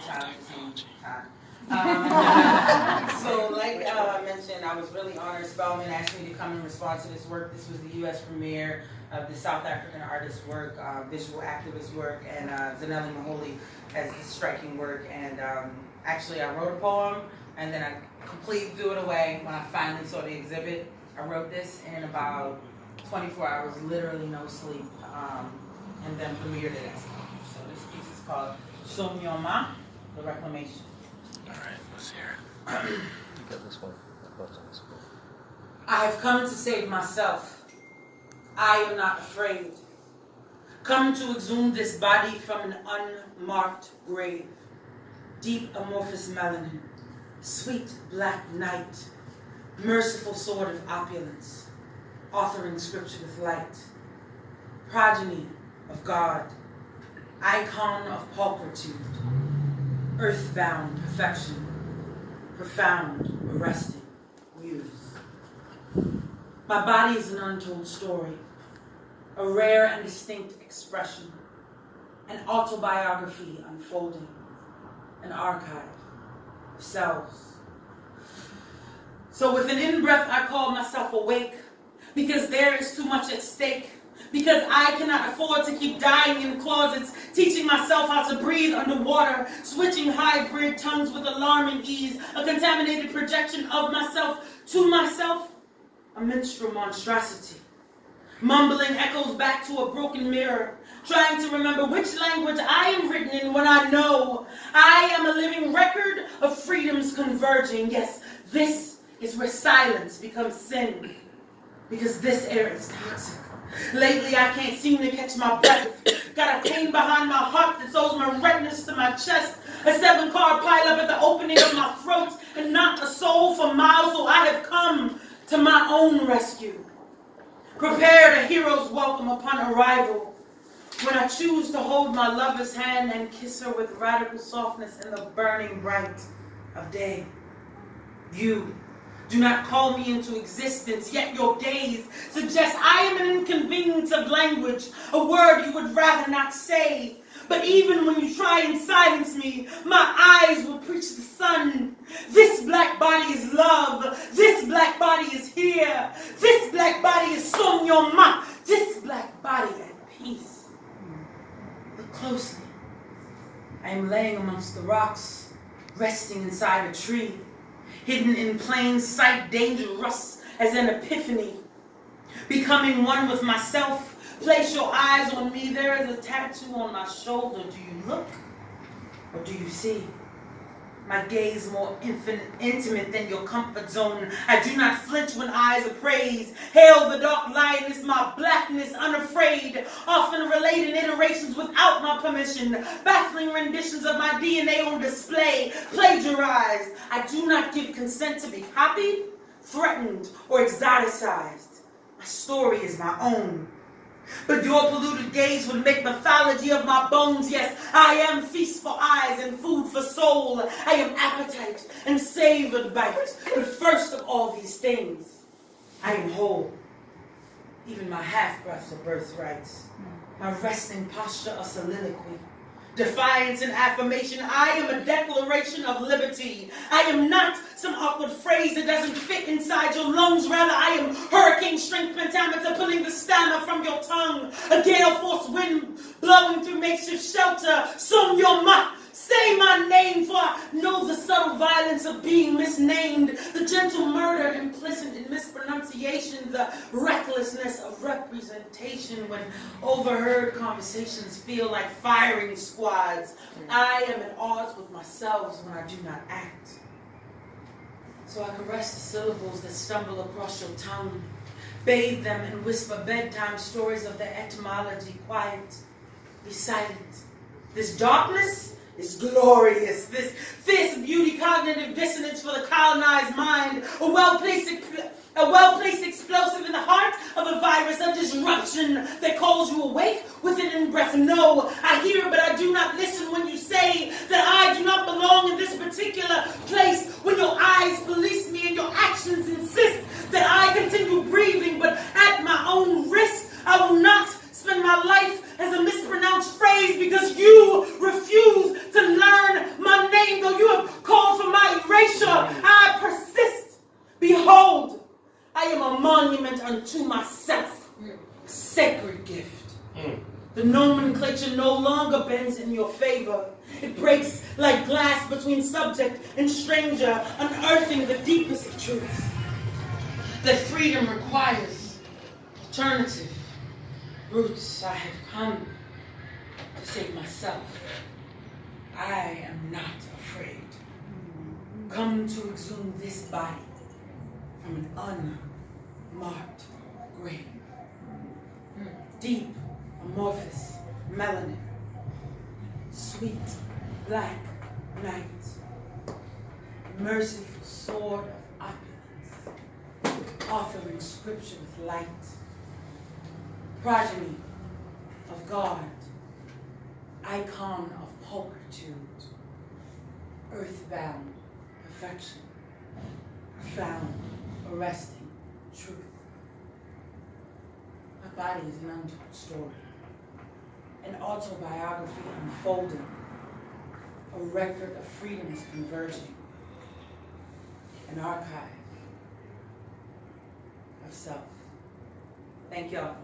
time at the same time. So like I mentioned, I was really honored. Spelman asked me to come and respond to this work. This was the U.S. premiere of the South African artist's work, visual activist work, and Zanelli Maholi has this striking work. And actually I wrote a poem, and then I completely threw it away when I finally saw the exhibit. I wrote this in about 24 hours, literally no sleep, and then premiered it. So this piece is called Somyoma, the Reclamation. All right, let's hear it. You got this one. What's on this one? I have come to save myself. I am not afraid. Come to exhume this body from an unmarked grave. Deep amorphous melanin, sweet black night, merciful sword of opulence, authoring scripture with light, progeny of God, icon of pulchritude, earthbound perfection, profound, arresting muse. My body is an untold story, a rare and distinct expression, an autobiography unfolding, an archive of selves. So with an in-breath, I call myself awake, because there is too much at stake, because I cannot afford to keep dying in closets, teaching myself how to breathe underwater, switching hybrid tongues with alarming ease, a contaminated projection of myself to myself, a menstrual monstrosity. Mumbling echoes back to a broken mirror, trying to remember which language I am written in when I know I am a living record of freedoms converging. Yes, this is where silence becomes sin, because this air is toxic. Lately, I can't seem to catch my breath. Got a pain behind my heart that owes my redness to my chest. A 7-car pileup at the opening of my throat, and not a soul for miles, so I have come to my own rescue. Prepared a hero's welcome upon arrival, when I choose to hold my lover's hand and kiss her with radical softness in the burning bright of day. You do not call me into existence, yet your gaze suggests I am an inconvenience of language, a word you would rather not say. But even when you try and silence me, my eyes will preach the sun. This black body is love. This black body is here. This black body is Somyoma. This black body at peace. Look closely. I am laying amongst the rocks, resting inside a tree, hidden in plain sight, dangerous as an epiphany. Becoming one with myself. Place your eyes on me. There is a tattoo on my shoulder. Do you look or do you see? My gaze more intimate than your comfort zone. I do not flinch when eyes appraise. Hail the dark lioness, my blackness unafraid. Often related iterations without my permission. Baffling renditions of my DNA on display. Plagiarized. I do not give consent to be copied, threatened, or exoticized. My story is my own. But your polluted gaze would make mythology of my bones. Yes, I am feast for eyes and food for soul. I am appetite and savored bite. But first of all these things, I am whole. Even my half-breaths are birthrights. My resting posture a soliloquy. Defiance and affirmation. I am a declaration of liberty. I am not some awkward phrase that doesn't fit inside your lungs. Rather, I am hurricane strength pentameter pulling the stammer from your tongue. A gale force wind blowing through makeshift shelter. Somyoma. Say my name, for I know the subtle violence of being misnamed, the gentle murder implicit in mispronunciation, the recklessness of representation when overheard conversations feel like firing squads. I am at odds with myself when I do not act. So I caress the syllables that stumble across your tongue, bathe them and whisper bedtime stories of their etymology. Quiet, be silent. This darkness is glorious. This fierce beauty, cognitive dissonance for the colonized mind. A well-placed explosive in the heart of a virus, a disruption that calls you awake with an in-breath. No, I hear, but I do not listen when you say that I do not belong in this particular place. When your eyes police me and your actions insist that I continue breathing, but at my own risk, I will not spend my life as a mispronounced phrase because you refuse to learn my nomenclature no longer bends in your favor. It breaks like glass between subject and stranger, unearthing the deepest of truths. That freedom requires alternative roots. I have come to save myself. I am not afraid. Come to exhume this body from an unmarked grave. Deep, amorphous melanin, sweet black night, merciful sword of opulence, authoring scripture with light, progeny of God, icon of pulchritude, earthbound perfection, profound, arresting truth. My body is an untold story, an autobiography unfolding, a record of freedoms converging, an archive of self. Thank y'all.